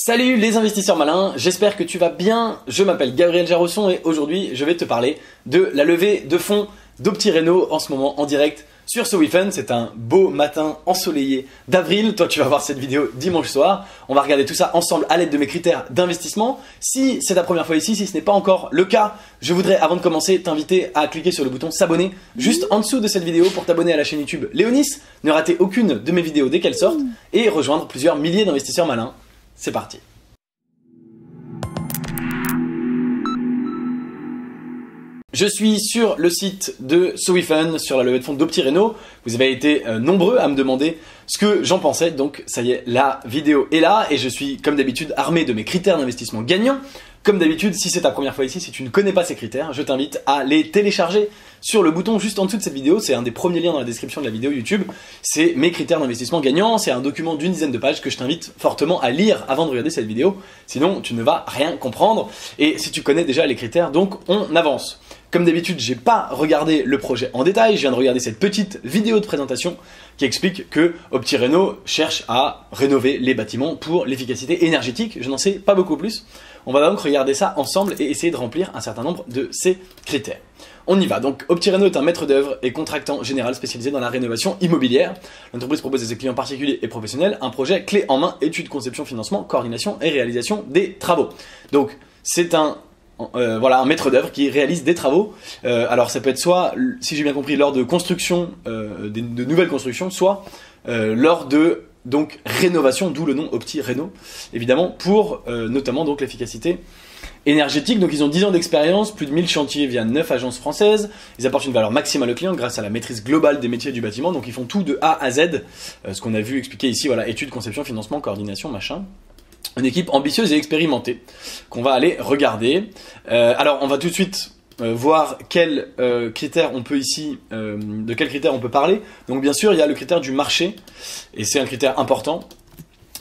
Salut les investisseurs malins, j'espère que tu vas bien. Je m'appelle Gabriel Jarosson et aujourd'hui je vais te parler de la levée de fonds d'Optireno en ce moment en direct sur SoWeFund. C'est un beau matin ensoleillé d'avril. Toi tu vas voir cette vidéo dimanche soir. On va regarder tout ça ensemble à l'aide de mes critères d'investissement. Si c'est ta première fois ici, si ce n'est pas encore le cas, je voudrais avant de commencer t'inviter à cliquer sur le bouton s'abonner juste en dessous de cette vidéo pour t'abonner à la chaîne YouTube Léonis, ne rater aucune de mes vidéos dès qu'elles sortent et rejoindre plusieurs milliers d'investisseurs malins. C'est parti. Je suis sur le site de SoWeFund, sur la levée de fonds d'Optireno. Vous avez été nombreux à me demander ce que j'en pensais, donc ça y est, la vidéo est là et je suis comme d'habitude armé de mes critères d'investissement gagnants. Comme d'habitude, si c'est ta première fois ici, si tu ne connais pas ces critères, je t'invite à les télécharger sur le bouton juste en dessous de cette vidéo. C'est un des premiers liens dans la description de la vidéo YouTube. C'est mes critères d'investissement gagnants. C'est un document d'une dizaine de pages que je t'invite fortement à lire avant de regarder cette vidéo. Sinon, tu ne vas rien comprendre. Et si tu connais déjà les critères, donc on avance. Comme d'habitude, j'ai pas regardé le projet en détail. Je viens de regarder cette petite vidéo de présentation qui explique que Optireno cherche à rénover les bâtiments pour l'efficacité énergétique. Je n'en sais pas beaucoup plus. On va donc regarder ça ensemble et essayer de remplir un certain nombre de ces critères. On y va. Donc, Optireno est un maître d'œuvre et contractant général spécialisé dans la rénovation immobilière. L'entreprise propose à ses clients particuliers et professionnels un projet clé en main, étude, conception, financement, coordination et réalisation des travaux. Donc, c'est un maître d'œuvre qui réalise des travaux. Alors, ça peut être soit, si j'ai bien compris, lors de construction, de nouvelles constructions, soit lors de donc rénovation, d'où le nom Optireno, évidemment, pour notamment donc l'efficacité énergétique. Donc ils ont 10 ans d'expérience, plus de 1000 chantiers via 9 agences françaises. Ils apportent une valeur maximale au client grâce à la maîtrise globale des métiers du bâtiment. Donc ils font tout de A à Z, ce qu'on a vu expliquer ici, voilà, études, conception, financement, coordination, machin. Une équipe ambitieuse et expérimentée qu'on va aller regarder. Alors on va tout de suite voir quels critères on peut ici, de quels critères on peut parler. Donc bien sûr il y a le critère du marché et c'est un critère important.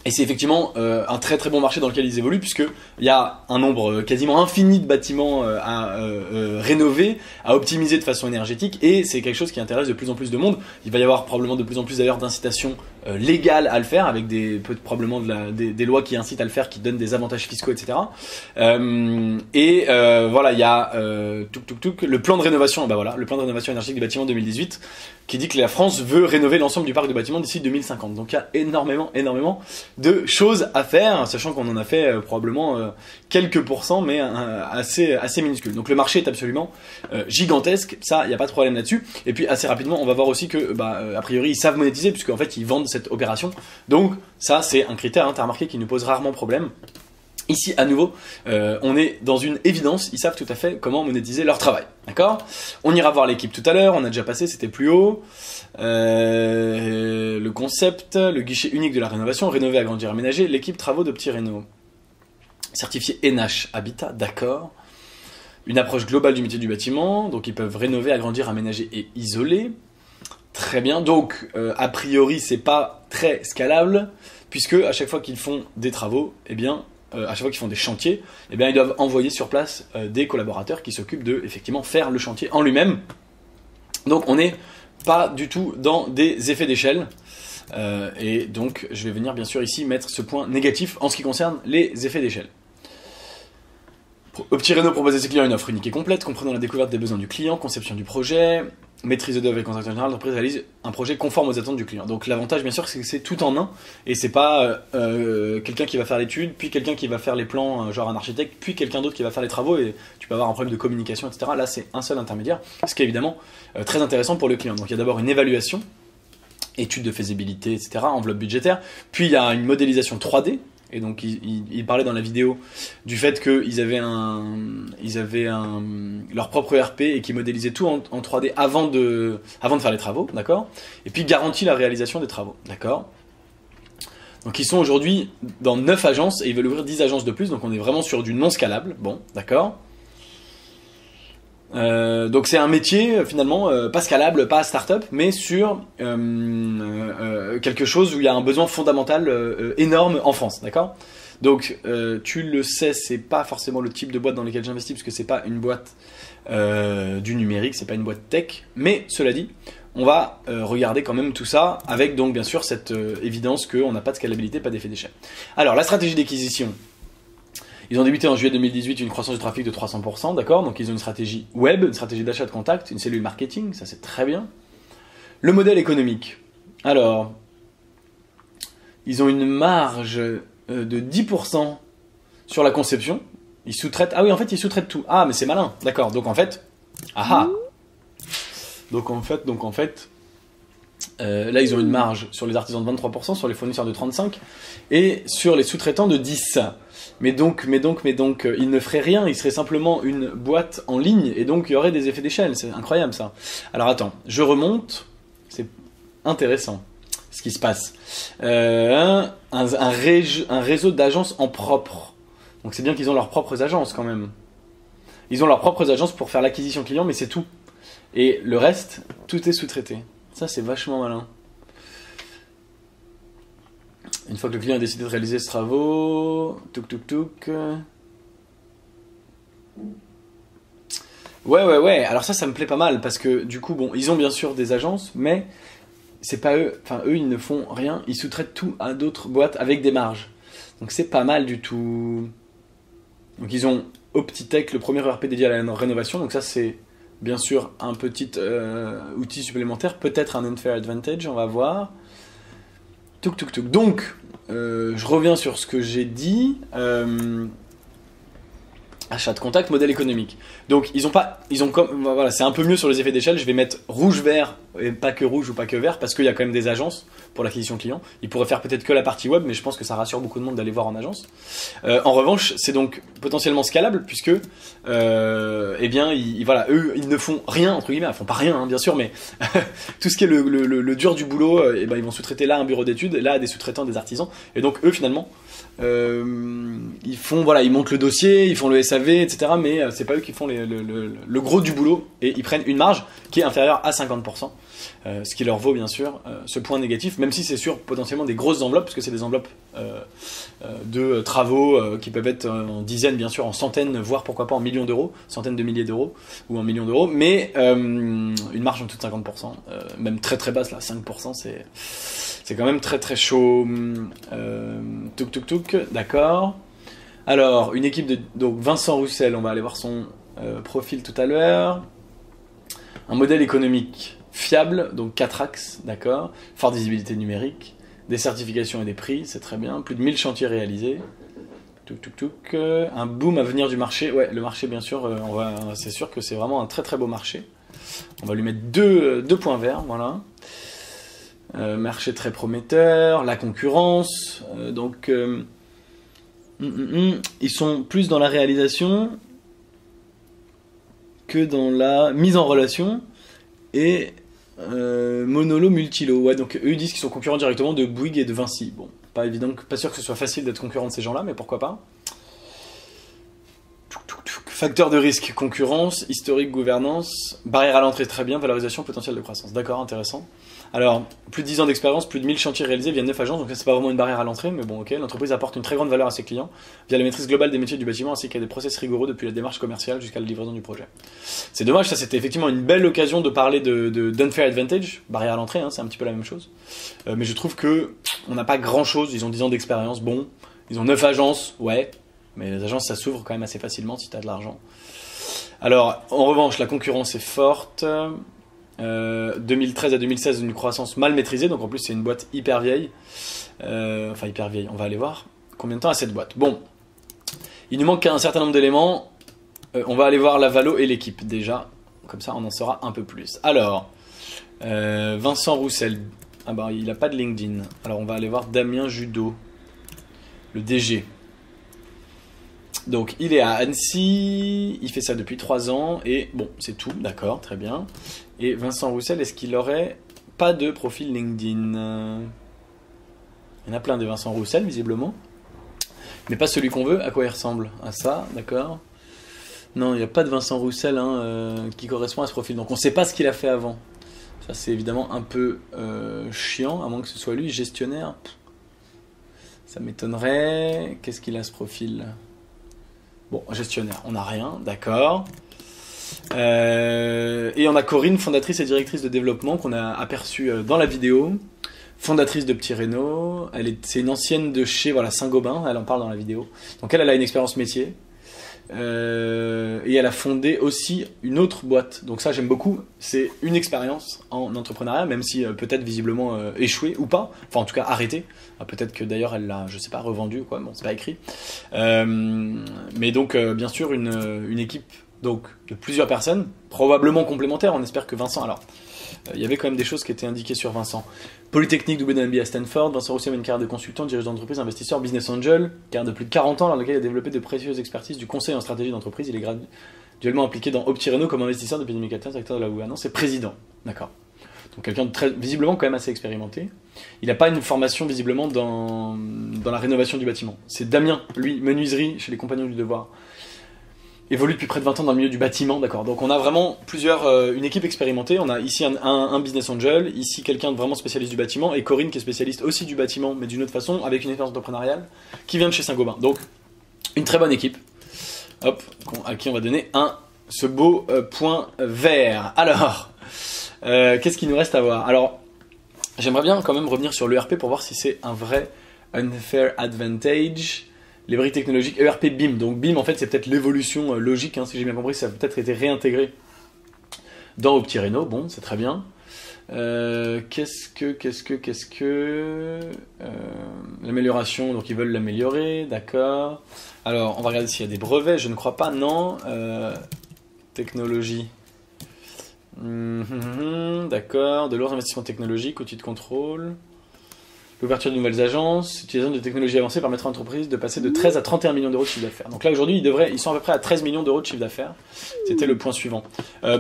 Et c'est effectivement un très très bon marché dans lequel ils évoluent puisqu'il y a un nombre quasiment infini de bâtiments à rénover, à optimiser de façon énergétique et c'est quelque chose qui intéresse de plus en plus de monde. Il va y avoir probablement de plus en plus d'ailleurs d'incitations légales à le faire avec probablement des lois qui incitent à le faire, qui donnent des avantages fiscaux, etc. Voilà, il y a le plan de rénovation, le plan de rénovation énergétique des bâtiments 2018 qui dit que la France veut rénover l'ensemble du parc de bâtiments d'ici 2050. Donc il y a énormément de choses à faire, sachant qu'on en a fait probablement quelques pourcents, mais assez minuscules. Donc le marché est absolument gigantesque, ça, il n'y a pas de problème là-dessus. Et puis assez rapidement, on va voir aussi que, a priori, ils savent monétiser, puisqu'en fait, ils vendent cette opération. Donc ça, c'est un critère, tu as remarqué, qui nous pose rarement problème. Ici, à nouveau, on est dans une évidence, ils savent tout à fait comment monétiser leur travail, d'accord? On ira voir l'équipe tout à l'heure, on a déjà passé, c'était plus haut. Le concept, le guichet unique de la rénovation, rénover, agrandir, aménager, l'équipe travaux d'Optireno. Certifié NH Habitat, d'accord. Une approche globale du métier du bâtiment, donc ils peuvent rénover, agrandir, aménager et isoler. Très bien, donc a priori c'est pas très scalable, puisque à chaque fois qu'ils font des travaux, eh bien, à chaque fois qu'ils font des chantiers, eh bien, ils doivent envoyer sur place des collaborateurs qui s'occupent de effectivement faire le chantier en lui-même. Donc on n'est pas du tout dans des effets d'échelle. Et donc je vais venir bien sûr ici mettre ce point négatif en ce qui concerne les effets d'échelle. Optireno propose à ses clients une offre unique et complète, comprenant la découverte des besoins du client, conception du projet, maîtrise d'œuvre et contractuel général. L'entreprise réalise un projet conforme aux attentes du client. Donc l'avantage bien sûr c'est que c'est tout en un et c'est pas quelqu'un qui va faire l'étude, puis quelqu'un qui va faire les plans, genre un architecte, puis quelqu'un d'autre qui va faire les travaux et tu peux avoir un problème de communication, etc. Là c'est un seul intermédiaire, ce qui est évidemment très intéressant pour le client. Donc il y a d'abord une évaluation, étude de faisabilité, etc., enveloppe budgétaire, puis il y a une modélisation 3D. Et donc il parlait dans la vidéo du fait qu'ils avaient leur propre ERP et qu'ils modélisaient tout en 3D avant de faire les travaux, d'accord. Et puis garantit la réalisation des travaux, d'accord. Donc ils sont aujourd'hui dans 9 agences et ils veulent ouvrir 10 agences de plus, donc on est vraiment sur du non scalable, bon, d'accord. Donc c'est un métier finalement pas scalable, pas start-up, mais sur quelque chose où il y a un besoin fondamental énorme en France, d'accord. Donc tu le sais, c'est pas forcément le type de boîte dans lequel j'investis parce que c'est pas une boîte du numérique, c'est pas une boîte tech, mais cela dit, on va regarder quand même tout ça, avec donc bien sûr cette évidence qu'on n'a pas de scalabilité, pas d'effet d'échelle. Alors, la stratégie d'acquisition. Ils ont débuté en juillet 2018 une croissance du trafic de 300%, d'accord? Donc ils ont une stratégie web, une stratégie d'achat de contact, une cellule marketing, ça c'est très bien. Le modèle économique. Alors, ils ont une marge de 10% sur la conception. Ils sous-traitent... Ah oui, en fait, ils sous-traitent tout. Ah, mais c'est malin. D'accord. Donc en fait... Ah ah. Donc en fait... là, ils ont une marge sur les artisans de 23%, sur les fournisseurs de 35%, et sur les sous-traitants de 10%. Mais donc, ils ne feraient rien, ils seraient simplement une boîte en ligne, et donc il y aurait des effets d'échelle. C'est incroyable ça. Alors attends, je remonte. C'est intéressant ce qui se passe. Un réseau d'agences en propre. Donc c'est bien qu'ils ont leurs propres agences quand même. Ils ont leurs propres agences pour faire l'acquisition client, mais c'est tout. Et le reste, tout est sous-traité. Ça, c'est vachement malin. Une fois que le client a décidé de réaliser ce travaux... Touk. Ouais. Alors ça me plaît pas mal, parce que du coup, bon, ils ont bien sûr des agences, mais c'est pas eux... Enfin, eux, ils ne font rien. Ils sous-traitent tout à d'autres boîtes avec des marges. Donc c'est pas mal du tout. Donc ils ont Optitech, le premier ERP dédié à la rénovation. Donc ça, c'est bien sûr un petit outil supplémentaire. Peut-être un unfair advantage, on va voir. Touk. Donc, je reviens sur ce que j'ai dit. Achat de contact, modèle économique. Donc, voilà, c'est un peu mieux sur les effets d'échelle. Je vais mettre rouge-vert, et pas que rouge ou pas que vert, parce qu'il y a quand même des agences pour l'acquisition client. Ils pourraient faire peut-être que la partie web, mais je pense que ça rassure beaucoup de monde d'aller voir en agence. En revanche, c'est donc potentiellement scalable, puisque, eh bien, voilà, eux, ils ne font rien, entre guillemets. Ils font pas rien, hein, bien sûr, mais tout ce qui est le dur du boulot, eh ben, ils vont sous-traiter là un bureau d'études, là à des sous-traitants, des artisans. Et donc, eux, finalement, ils montent le dossier, ils font le SAV, etc. Mais c'est pas eux qui font le gros du boulot, et ils prennent une marge qui est inférieure à 50%, ce qui leur vaut bien sûr ce point négatif, même si c'est sur potentiellement des grosses enveloppes, parce que c'est des enveloppes de travaux qui peuvent être en dizaines, bien sûr, en centaines, voire pourquoi pas en millions d'euros, centaines de milliers d'euros ou en millions d'euros, mais une marge en dessous de 50%, même très très basse là, 5%, c'est quand même très très chaud. Touk, d'accord. Alors, une équipe de donc Vincent Roussel, on va aller voir son profil tout à l'heure. Un modèle économique fiable, donc 4 axes, d'accord. Forte visibilité numérique, des certifications et des prix, c'est très bien. Plus de 1000 chantiers réalisés. Touk. Un boom à venir du marché. Ouais, le marché, bien sûr, c'est sûr que c'est vraiment un très très beau marché. On va lui mettre deux points verts, voilà. Marché très prometteur, la concurrence, ils sont plus dans la réalisation que dans la mise en relation et monolo multilo. Ouais, donc eux ils disent qu'ils sont concurrents directement de Bouygues et de Vinci. Bon, pas évident, pas sûr que ce soit facile d'être concurrent de ces gens-là, mais pourquoi pas. Facteur de risque, concurrence, historique, gouvernance, barrière à l'entrée, très bien, valorisation, potentiel de croissance. D'accord, intéressant. Alors, plus de 10 ans d'expérience, plus de 1000 chantiers réalisés via 9 agences, donc ça c'est pas vraiment une barrière à l'entrée, mais bon ok, l'entreprise apporte une très grande valeur à ses clients via la maîtrise globale des métiers du bâtiment ainsi qu'à des process rigoureux depuis la démarche commerciale jusqu'à la livraison du projet. C'est dommage, ça c'était effectivement une belle occasion de parler d'unfair advantage, barrière à l'entrée, hein, c'est un petit peu la même chose, mais je trouve que on n'a pas grand chose, ils ont 10 ans d'expérience, bon, ils ont 9 agences, ouais, mais les agences ça s'ouvre quand même assez facilement si tu as de l'argent. Alors, en revanche, la concurrence est forte. 2013 à 2016, une croissance mal maîtrisée, donc en plus c'est une boîte hyper vieille. Enfin hyper vieille, on va aller voir combien de temps a cette boîte. Bon, il nous manque un certain nombre d'éléments. On va aller voir la valo et l'équipe déjà, comme ça on en saura un peu plus. Alors, Vincent Roussel, ah bah il n'a pas de LinkedIn. Alors on va aller voir Damien Judo, le DG. Donc il est à Annecy, il fait ça depuis 3 ans, et bon, c'est tout, d'accord, très bien. Et Vincent Roussel, est-ce qu'il aurait pas de profil LinkedIn? Il y en a plein des Vincent Roussel, visiblement. Mais pas celui qu'on veut, à quoi il ressemble? À ça, d'accord. Non, il n'y a pas de Vincent Roussel qui correspond à ce profil, donc on ne sait pas ce qu'il a fait avant. Ça c'est évidemment un peu chiant, à moins que ce soit lui, gestionnaire. Ça m'étonnerait. Qu'est-ce qu'il a ce profil? Bon, gestionnaire, on n'a rien, d'accord. Et on a Corinne, fondatrice et directrice de développement, qu'on a aperçue dans la vidéo. Fondatrice de Petit Reno. C'est une ancienne de chez Saint-Gobain, elle en parle dans la vidéo. Donc elle a une expérience métier. Et elle a fondé aussi une autre boîte. Donc ça j'aime beaucoup. C'est une expérience en entrepreneuriat, même si peut-être visiblement échouée ou pas. Enfin en tout cas arrêtée. Peut-être que d'ailleurs elle l'a, je sais pas, revendu ou quoi. Bon, c'est pas écrit. Mais donc bien sûr une équipe donc de plusieurs personnes, probablement complémentaires. On espère que Vincent. Alors il y avait quand même des choses qui étaient indiquées sur Vincent. Polytechnique, double MBA à Stanford. Vincent Roussel a une carrière de consultant, dirigeant d'entreprise, investisseur, business angel, carrière de plus de 40 ans, dans laquelle il a développé de précieuses expertises du conseil en stratégie d'entreprise. Il est graduellement impliqué dans Opti Reno comme investisseur depuis 2014, acteur de la gouvernance et président. D'accord. Donc quelqu'un de très, visiblement quand même assez expérimenté. Il n'a pas une formation visiblement dans la rénovation du bâtiment. C'est Damien, lui, menuiserie chez les Compagnons du Devoir. Évolue depuis près de 20 ans dans le milieu du bâtiment, d'accord. Donc on a vraiment une équipe expérimentée. On a ici un business angel, ici quelqu'un de vraiment spécialiste du bâtiment, et Corinne qui est spécialiste aussi du bâtiment, mais d'une autre façon, avec une expérience entrepreneuriale, qui vient de chez Saint-Gobain. Donc une très bonne équipe, hop, à qui on va donner ce beau point vert. Alors, qu'est-ce qu'il nous reste à voir? Alors, j'aimerais bien quand même revenir sur l'ERP pour voir si c'est un vrai unfair advantage. Les briques technologiques, ERP BIM. Donc BIM, en fait, c'est peut-être l'évolution logique, si j'ai bien compris, ça a peut-être été réintégré dans Opti Reno. Bon, c'est très bien. Qu'est-ce que... L'amélioration, donc ils veulent l'améliorer, d'accord. Alors, on va regarder s'il y a des brevets, je ne crois pas, non. Technologie. D'accord, de lourds investissements technologiques, outils de contrôle. L'ouverture de nouvelles agences, utilisation de technologies avancées permettra à l'entreprise de passer de 13 à 31 millions d'euros de chiffre d'affaires. Donc là aujourd'hui ils sont à peu près à 13 millions d'euros de chiffre d'affaires. C'était le point suivant.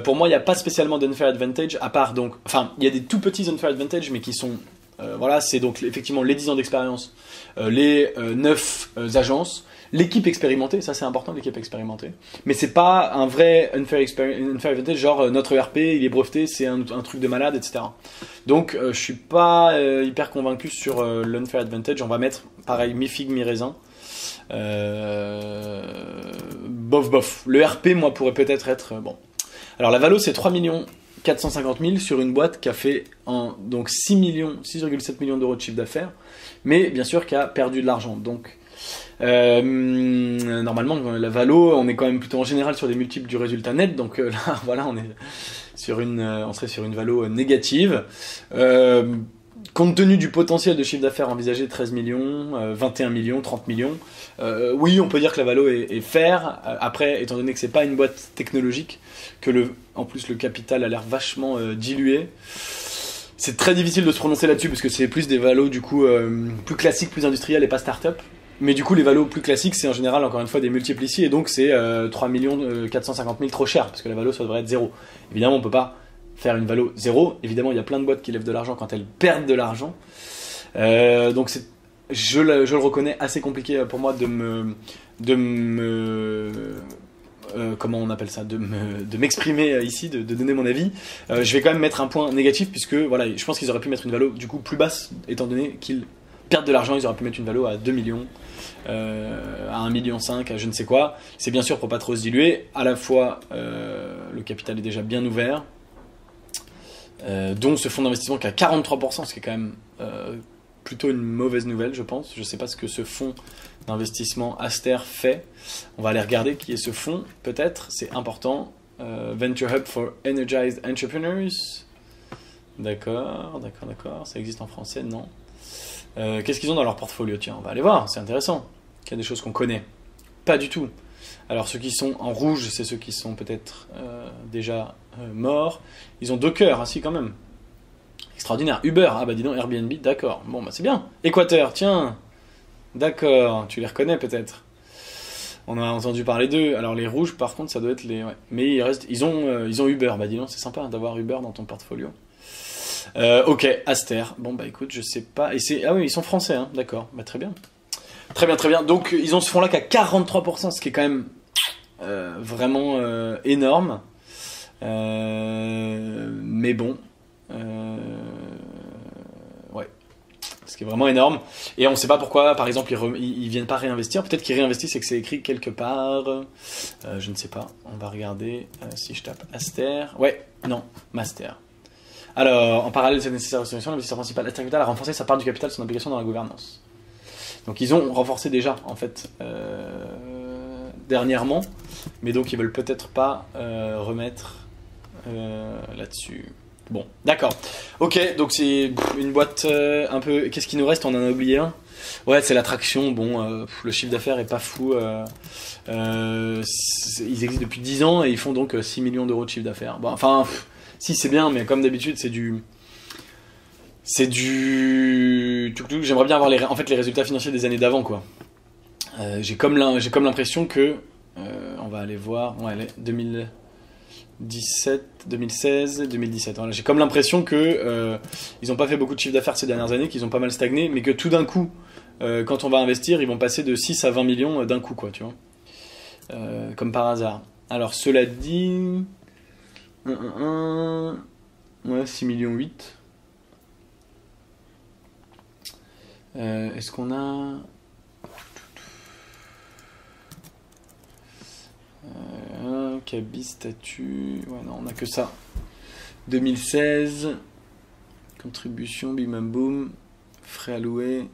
Pour moi il n'y a pas spécialement d'unfair advantage à part donc, enfin il y a des tout petits unfair advantage mais qui sont, voilà, c'est donc effectivement les 10 ans d'expérience, les 9 agences, l'équipe expérimentée, ça c'est important l'équipe expérimentée, mais c'est pas un vrai unfair advantage genre notre ERP il est breveté, c'est un truc de malade, etc. Donc je suis pas hyper convaincu sur l'unfair advantage. On va mettre pareil mi-figue mi-raisin. Bof. Le RP moi pourrait peut-être être bon. Alors la valo c'est 3 450 000 sur une boîte qui a fait donc 6,7 millions d'euros de chiffre d'affaires, mais bien sûr qui a perdu de l'argent. Donc normalement la valo on est quand même plutôt en général sur des multiples du résultat net, donc là voilà on serait sur une valo négative. Compte tenu du potentiel de chiffre d'affaires envisagé, 13 millions, 21 millions, 30 millions, oui on peut dire que la valo est fair. Après étant donné que c'est pas une boîte technologique, que en plus le capital a l'air vachement dilué, c'est très difficile de se prononcer là-dessus parce que c'est plus des valos du coup plus classiques, plus industriels et pas start-up. Mais du coup, les valos plus classiques, c'est en général, encore une fois, des multiples ici, et donc c'est 3 450 000 trop cher, parce que la valo, ça devrait être 0. Évidemment, on peut pas faire une valo 0. Évidemment, il y a plein de boîtes qui lèvent de l'argent quand elles perdent de l'argent. Donc je le reconnais, assez compliqué pour moi de comment on appelle ça, de m'exprimer ici, de donner mon avis. Je vais quand même mettre un point négatif, puisque voilà, je pense qu'ils auraient pu mettre une valo du coup plus basse, étant donné qu'ils perdent de l'argent. Ils auraient pu mettre une valo à 2 millions, à 1,5 million, à je ne sais quoi. C'est bien sûr pour pas trop se diluer. À la fois, le capital est déjà bien ouvert, dont ce fonds d'investissement qui a 43%, ce qui est quand même plutôt une mauvaise nouvelle, je pense. Je ne sais pas ce que ce fonds d'investissement Aster fait. On va aller regarder qui est ce fonds, peut-être. C'est important. Venture Hub for Energized Entrepreneurs. D'accord. Ça existe en français? Non. Qu'est-ce qu'ils ont dans leur portfolio? Tiens, on va aller voir, c'est intéressant. Il y a des choses qu'on connaît. Pas du tout. Alors ceux qui sont en rouge, c'est ceux qui sont peut-être déjà morts. Ils ont Docker, si quand même. Extraordinaire. Uber, ah bah dis donc, Airbnb, d'accord. Bon bah c'est bien. Équateur, tiens. D'accord, tu les reconnais peut-être. On a entendu parler d'eux. Alors les rouges par contre ça doit être les... Ouais. Mais ils ont Uber, bah dis donc, c'est sympa d'avoir Uber dans ton portfolio. Ok, Aster. Bon bah écoute, je sais pas. Et ah oui, ils sont français, hein. D'accord. Bah très bien. Très bien. Donc ils ont ce fonds-là qui a 43%, ce qui est quand même vraiment énorme. Mais bon, ouais. Ce qui est vraiment énorme. Et on ne sait pas pourquoi, par exemple, ils viennent pas réinvestir. Peut-être qu'ils réinvestissent et que c'est écrit quelque part. Je ne sais pas. On va regarder si je tape Aster. Ouais, non, Master. Alors, en parallèle de cette nécessaire restriction, l'investisseur principal Aster Capital a renforcé sa part du capital, son implication dans la gouvernance. Donc ils ont renforcé déjà, en fait, dernièrement. Mais donc ils veulent peut-être pas remettre là-dessus. Bon, d'accord. Ok, donc c'est une boîte un peu... Qu'est-ce qui nous reste? On en a oublié un. Ouais, c'est l'attraction. Bon, le chiffre d'affaires est pas fou. Ils existent depuis 10 ans et ils font donc 6 millions d'euros de chiffre d'affaires. Bon, enfin, si c'est bien, mais comme d'habitude, c'est du... J'aimerais bien avoir en fait, les résultats financiers des années d'avant, quoi. J'ai comme l'impression que... on va aller voir... Ouais, allez, 2017, 2016, 2017. Voilà. J'ai comme l'impression que ils n'ont pas fait beaucoup de chiffre d'affaires ces dernières années, qu'ils ont pas mal stagné, mais que tout d'un coup, quand on va investir, ils vont passer de 6 à 20 millions d'un coup, quoi, tu vois. Comme par hasard. Alors, cela dit... Ouais, 6 millions 8. Est-ce qu'on a... Cabis, statut... Ouais, non, on a que ça. 2016... Contribution, bim bam boum... Frais alloués...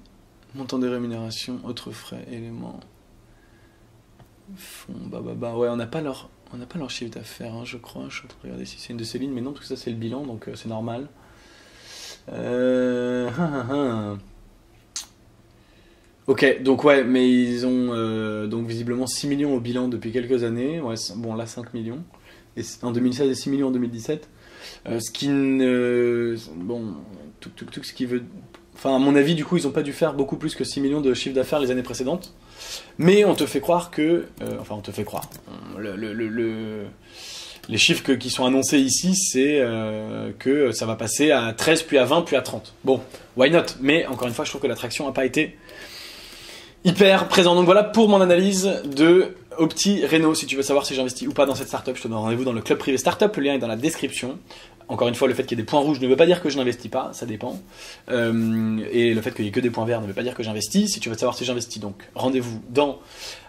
Montant des rémunérations, autres frais, éléments... Fonds, ouais, on n'a pas leur chiffre d'affaires, hein, je crois. Je suis en train de regarder si c'est une de ces lignes, mais non, parce que ça c'est le bilan, donc c'est normal. Ok, donc ouais, mais ils ont donc visiblement 6 millions au bilan depuis quelques années. Ouais, bon, là 5 millions. Et en 2016 et 6 millions en 2017. Ce qui ne... Bon, ce qui veut... Enfin, à mon avis, du coup, ils n'ont pas dû faire beaucoup plus que 6 millions de chiffre d'affaires les années précédentes. Mais on te fait croire que... enfin, on te fait croire. Les chiffres qui sont annoncés ici, c'est que ça va passer à 13, puis à 20, puis à 30. Bon, why not? Mais encore une fois, je trouve que l'attraction n'a pas été hyper présent. Donc voilà pour mon analyse de Opti Reno. Si tu veux savoir si j'investis ou pas dans cette startup, je te donne rendez-vous dans le club privé startup. Le lien est dans la description. Encore une fois, le fait qu'il y ait des points rouges ne veut pas dire que je n'investis pas, ça dépend. Et le fait qu'il y ait que des points verts ne veut pas dire que j'investis. Si tu veux savoir si j'investis, donc rendez-vous dans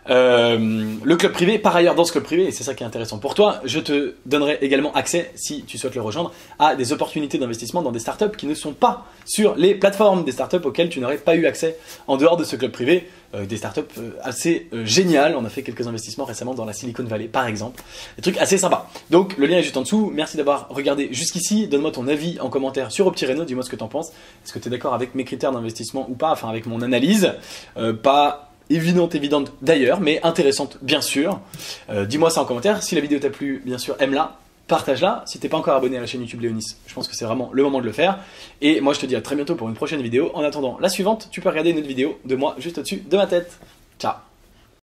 le club privé. Par ailleurs, dans ce club privé, et c'est ça qui est intéressant pour toi, je te donnerai également accès, si tu souhaites le rejoindre, à des opportunités d'investissement dans des startups qui ne sont pas sur les plateformes, des startups auxquelles tu n'aurais pas eu accès en dehors de ce club privé. Des startups assez géniales. On a fait quelques investissements récemment dans la Silicon Valley, par exemple. Des trucs assez sympas. Donc, le lien est juste en dessous. Merci d'avoir regardé jusqu'ici. Donne-moi ton avis en commentaire sur Opti Reno. Dis-moi ce que tu en penses. Est-ce que tu es d'accord avec mes critères d'investissement ou pas? Enfin, avec mon analyse. Pas évidente d'ailleurs, mais intéressante, bien sûr. Dis-moi ça en commentaire. Si la vidéo t'a plu, bien sûr, aime-la. Partage-la. Si t'es pas encore abonné à la chaîne YouTube Léonis, je pense que c'est vraiment le moment de le faire. Et moi, je te dis à très bientôt pour une prochaine vidéo. En attendant la suivante, tu peux regarder une autre vidéo de moi juste au-dessus de ma tête. Ciao.